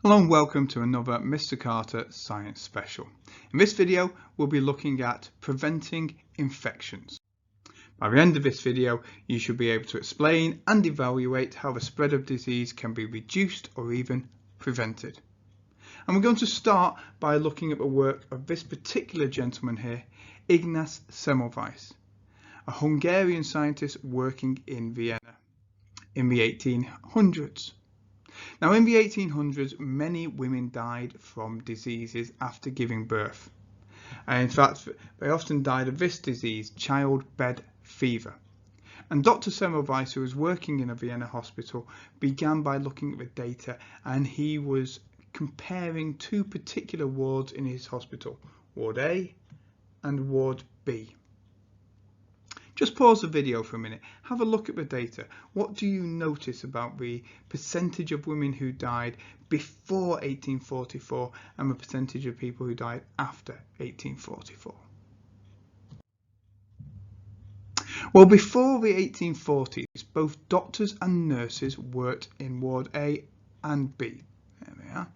Hello and welcome to another Mr. Carter Science Special. In this video we'll be looking at preventing infections. By the end of this video you should be able to explain and evaluate how the spread of disease can be reduced or even prevented. And we're going to start by looking at the work of this particular gentleman here, Ignaz Semmelweis, a Hungarian scientist working in Vienna in the 1800s. Now, in the 1800s, many women died from diseases after giving birth. And in fact, they often died of this disease, childbed fever. And Dr. Semmelweis, who was working in a Vienna hospital, began by looking at the data, and he was comparing two particular wards in his hospital, Ward A and Ward B. Just pause the video for a minute, have a look at the data. What do you notice about the percentage of women who died before 1844 and the percentage of people who died after 1844? Well, before the 1840s, both doctors and nurses worked in Ward A and B. There we are.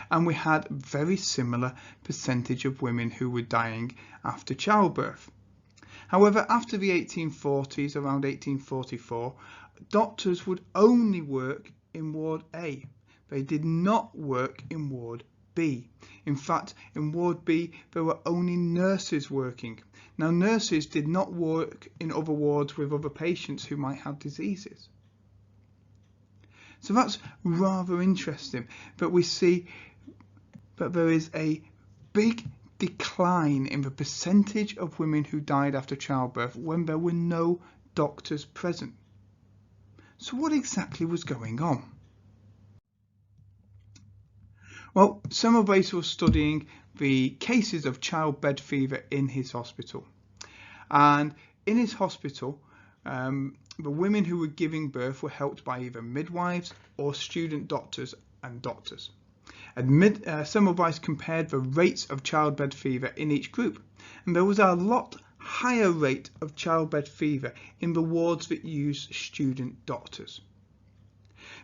And we had very similar percentage of women who were dying after childbirth. However, after the 1840s, around 1844, doctors would only work in Ward A. They did not work in Ward B. In fact, in Ward B, there were only nurses working. Now, nurses did not work in other wards with other patients who might have diseases. So that's rather interesting. But we see that there is a big decline in the percentage of women who died after childbirth when there were no doctors present. So what exactly was going on? Well, Semmelweis was studying the cases of childbed fever in his hospital. And in his hospital, the women who were giving birth were helped by either midwives or student doctors and doctors. Semmelweis compared the rates of childbed fever in each group, and there was a lot higher rate of childbed fever in the wards that used student doctors.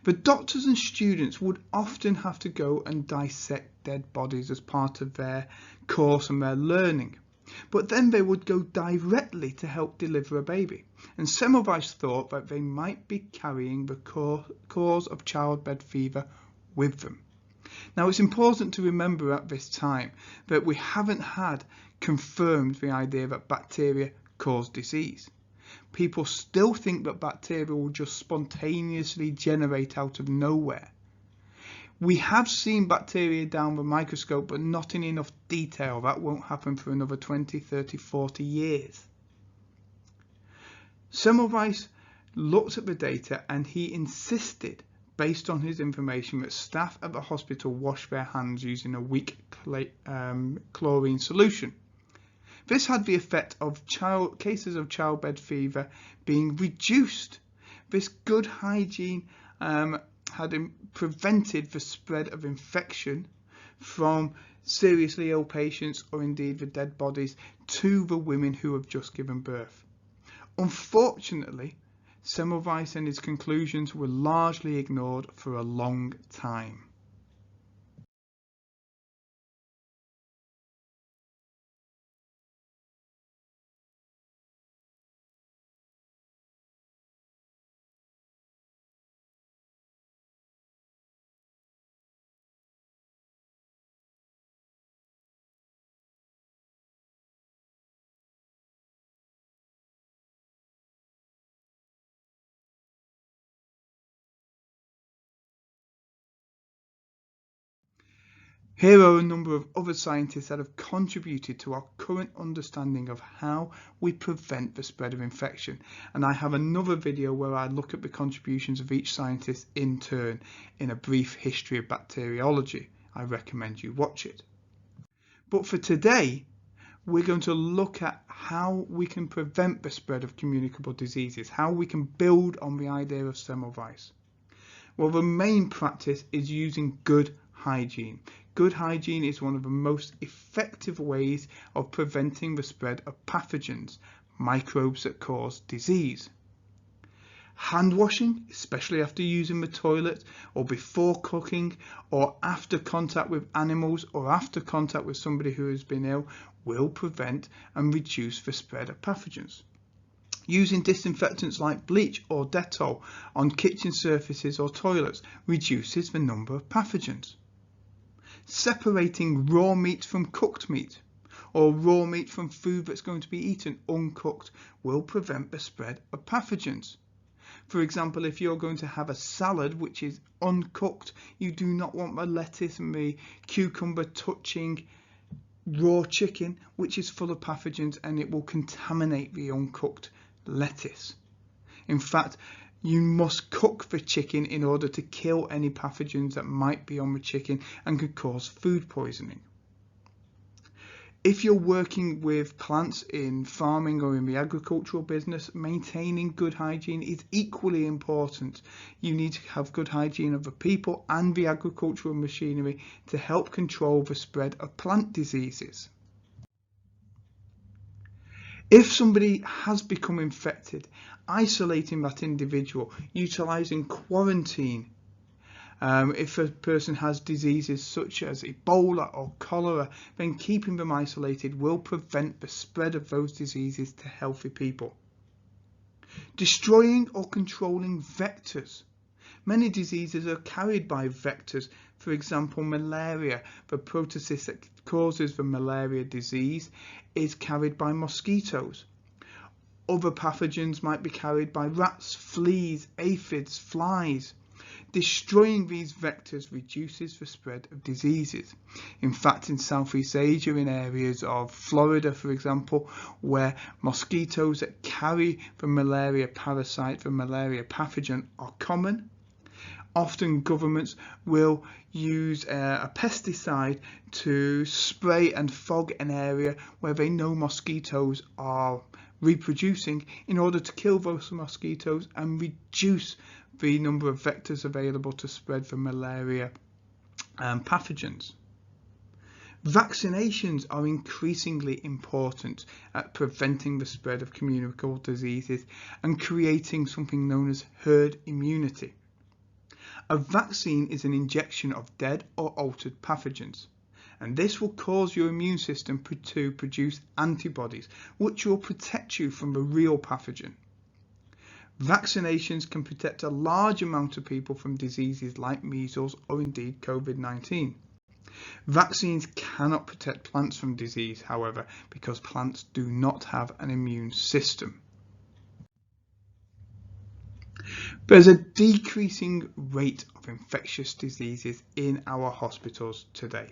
The doctors and students would often have to go and dissect dead bodies as part of their course and their learning, but then they would go directly to help deliver a baby, and Semmelweis thought that they might be carrying the cause of childbed fever with them. Now, it's important to remember at this time that we haven't had confirmed the idea that bacteria cause disease. People still think that bacteria will just spontaneously generate out of nowhere. We have seen bacteria down the microscope, but not in enough detail. That won't happen for another 20, 30, 40 years. Semmelweis looked at the data and he insisted, based on his information, that staff at the hospital wash their hands using a weak chlorine solution. This had the effect of cases of childbed fever being reduced. This good hygiene had prevented the spread of infection from seriously ill patients or indeed the dead bodies to the women who have just given birth. Unfortunately, Semmelweis and his conclusions were largely ignored for a long time. Here are a number of other scientists that have contributed to our current understanding of how we prevent the spread of infection, and I have another video where I look at the contributions of each scientist in turn in a brief history of bacteriology. I recommend you watch it. But for today, we're going to look at how we can prevent the spread of communicable diseases, how we can build on the idea of Semmelweis. Well, the main practice is using good hygiene. Good hygiene is one of the most effective ways of preventing the spread of pathogens, microbes that cause disease. Hand washing, especially after using the toilet or before cooking or after contact with animals or after contact with somebody who has been ill, will prevent and reduce the spread of pathogens. Using disinfectants like bleach or Dettol on kitchen surfaces or toilets reduces the number of pathogens. Separating raw meat from cooked meat or raw meat from food that's going to be eaten uncooked will prevent the spread of pathogens. For example, if you're going to have a salad which is uncooked, you do not want the lettuce and the cucumber touching raw chicken, which is full of pathogens, and it will contaminate the uncooked lettuce. In fact, you must cook the chicken in order to kill any pathogens that might be on the chicken and could cause food poisoning. If you're working with plants in farming or in the agricultural business, maintaining good hygiene is equally important. You need to have good hygiene of the people and the agricultural machinery to help control the spread of plant diseases. If somebody has become infected, isolating that individual, utilising quarantine. If a person has diseases such as Ebola or cholera, then keeping them isolated will prevent the spread of those diseases to healthy people. Destroying or controlling vectors. Many diseases are carried by vectors. For example, malaria, the protozoa that causes the malaria disease, is carried by mosquitoes. Other pathogens might be carried by rats, fleas, aphids, flies. Destroying these vectors reduces the spread of diseases. In fact, in Southeast Asia, in areas of Florida, for example, where mosquitoes that carry the malaria parasite, the malaria pathogen, are common, often governments will use a pesticide to spray and fog an area where they know mosquitoes are reproducing in order to kill those mosquitoes and reduce the number of vectors available to spread the malaria pathogens. Vaccinations are increasingly important at preventing the spread of communicable diseases and creating something known as herd immunity. A vaccine is an injection of dead or altered pathogens, and this will cause your immune system to produce antibodies which will protect you from the real pathogen. Vaccinations can protect a large amount of people from diseases like measles or indeed COVID-19. Vaccines cannot protect plants from disease, however, because plants do not have an immune system. There's a decreasing rate of infectious diseases in our hospitals today.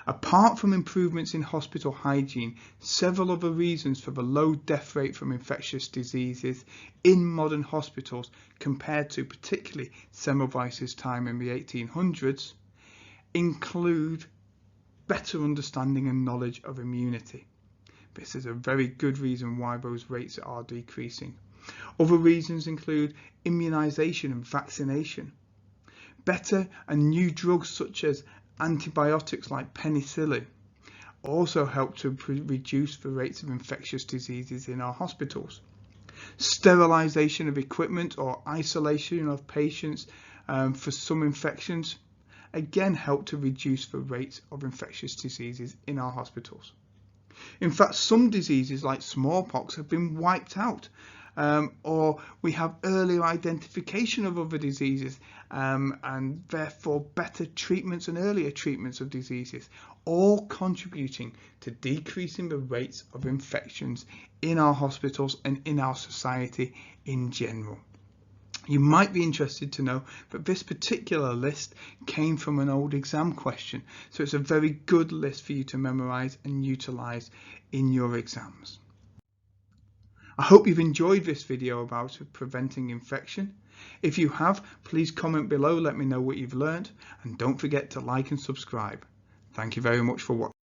Apart from improvements in hospital hygiene, several other reasons for the low death rate from infectious diseases in modern hospitals compared to particularly Semmelweis's time in the 1800s include better understanding and knowledge of immunity. This is a very good reason why those rates are decreasing. Other reasons include immunization and vaccination. Better and new drugs such as antibiotics like penicillin also help to reduce the rates of infectious diseases in our hospitals. Sterilization of equipment or isolation of patients for some infections again help to reduce the rates of infectious diseases in our hospitals. In fact, some diseases like smallpox have been wiped out, or we have earlier identification of other diseases and therefore better treatments and earlier treatments of diseases, all contributing to decreasing the rates of infections in our hospitals and in our society in general. You might be interested to know that this particular list came from an old exam question, so it's a very good list for you to memorize and utilize in your exams. I hope you've enjoyed this video about preventing infection. If you have, please comment below, let me know what you've learned, and don't forget to like and subscribe. Thank you very much for watching.